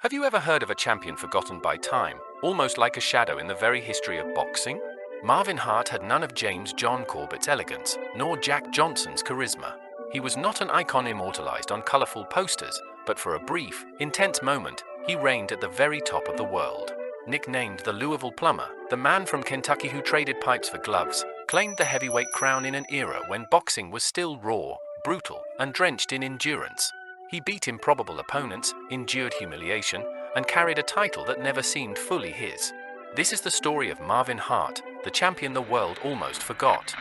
Have you ever heard of a champion forgotten by time, almost like a shadow in the very history of boxing? Marvin Hart had none of James John Corbett's elegance, nor Jack Johnson's charisma. He was not an icon immortalized on colorful posters, but for a brief, intense moment, he reigned at the very top of the world. Nicknamed the Louisville Plumber, the man from Kentucky who traded pipes for gloves, claimed the heavyweight crown in an era when boxing was still raw, brutal, and drenched in endurance. He beat improbable opponents, endured humiliation, and carried a title that never seemed fully his. This is the story of Marvin Hart, the champion the world almost forgot.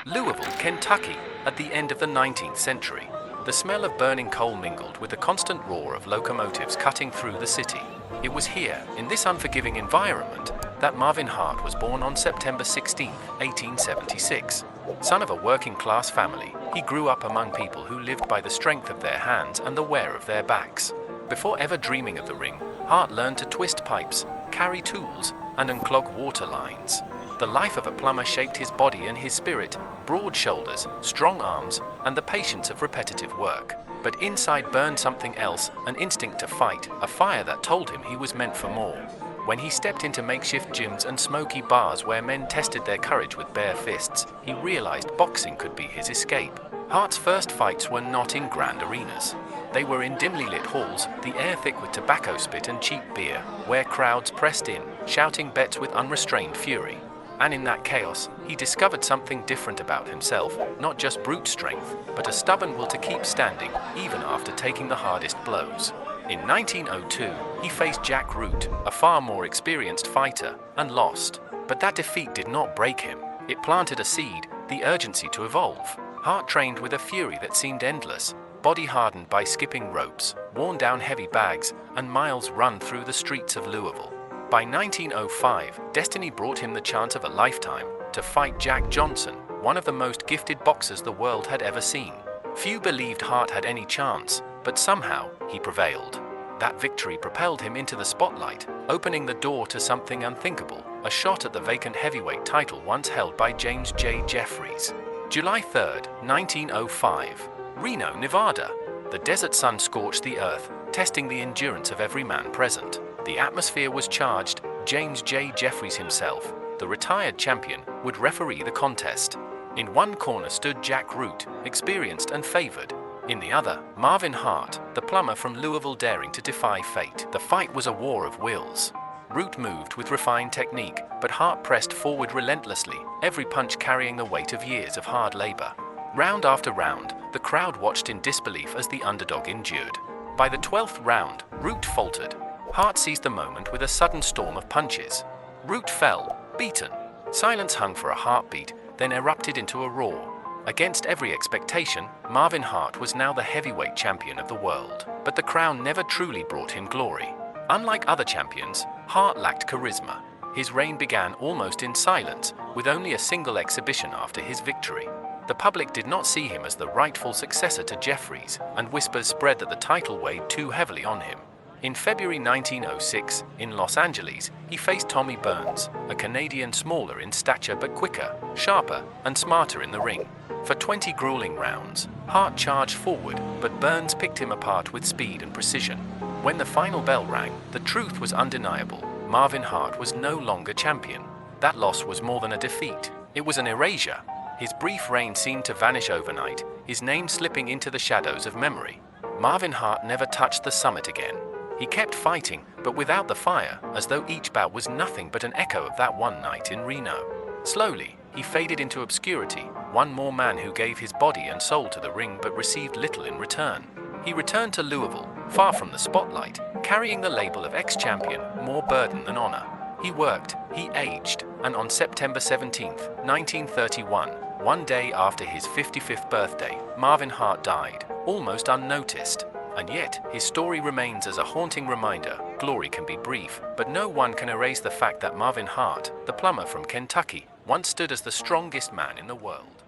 Louisville, Kentucky, at the end of the 19th century. The smell of burning coal mingled with the constant roar of locomotives cutting through the city. It was here, in this unforgiving environment, that Marvin Hart was born on September 16, 1876. Son of a working-class family, he grew up among people who lived by the strength of their hands and the wear of their backs. Before ever dreaming of the ring, Hart learned to twist pipes, carry tools, and unclog water lines. The life of a plumber shaped his body and his spirit, broad shoulders, strong arms, and the patience of repetitive work. But inside burned something else, an instinct to fight, a fire that told him he was meant for more. When he stepped into makeshift gyms and smoky bars where men tested their courage with bare fists, he realized boxing could be his escape. Hart's first fights were not in grand arenas. They were in dimly lit halls, the air thick with tobacco spit and cheap beer, where crowds pressed in, shouting bets with unrestrained fury. And in that chaos, he discovered something different about himself, not just brute strength, but a stubborn will to keep standing, even after taking the hardest blows. In 1902, he faced Jack Root, a far more experienced fighter, and lost. But that defeat did not break him. It planted a seed, the urgency to evolve. Hart trained with a fury that seemed endless, body hardened by skipping ropes, worn down heavy bags, and miles run through the streets of Louisville. By 1905, destiny brought him the chance of a lifetime to fight Jack Johnson, one of the most gifted boxers the world had ever seen. Few believed Hart had any chance, but somehow he prevailed. That victory propelled him into the spotlight, opening the door to something unthinkable, a shot at the vacant heavyweight title once held by James J. Jeffries. July 3, 1905, Reno, Nevada. The desert sun scorched the earth, testing the endurance of every man present. The atmosphere was charged. James J. Jeffries himself, the retired champion, would referee the contest. In one corner stood Jack Root, experienced and favored. In the other, Marvin Hart, the plumber from Louisville, daring to defy fate. The fight was a war of wills. Root moved with refined technique, but Hart pressed forward relentlessly, every punch carrying the weight of years of hard labor. Round after round, the crowd watched in disbelief as the underdog endured. By the 12th round, Root faltered. Hart seized the moment with a sudden storm of punches. Root fell, beaten. Silence hung for a heartbeat, then erupted into a roar. Against every expectation, Marvin Hart was now the heavyweight champion of the world. But the crown never truly brought him glory. Unlike other champions, Hart lacked charisma. His reign began almost in silence, with only a single exhibition after his victory. The public did not see him as the rightful successor to Jeffries, and whispers spread that the title weighed too heavily on him. In February 1906, in Los Angeles, he faced Tommy Burns, a Canadian smaller in stature but quicker, sharper, and smarter in the ring. For 20 grueling rounds, Hart charged forward, but Burns picked him apart with speed and precision. When the final bell rang, the truth was undeniable. Marvin Hart was no longer champion. That loss was more than a defeat. It was an erasure. His brief reign seemed to vanish overnight, his name slipping into the shadows of memory. Marvin Hart never touched the summit again. He kept fighting, but without the fire, as though each bout was nothing but an echo of that one night in Reno. Slowly, he faded into obscurity, one more man who gave his body and soul to the ring but received little in return. He returned to Louisville, far from the spotlight, carrying the label of ex-champion, more burden than honor. He worked, he aged, and on September 17, 1931, one day after his 55th birthday, Marvin Hart died, almost unnoticed. And yet, his story remains as a haunting reminder. Glory can be brief, but no one can erase the fact that Marvin Hart, the plumber from Kentucky, once stood as the strongest man in the world.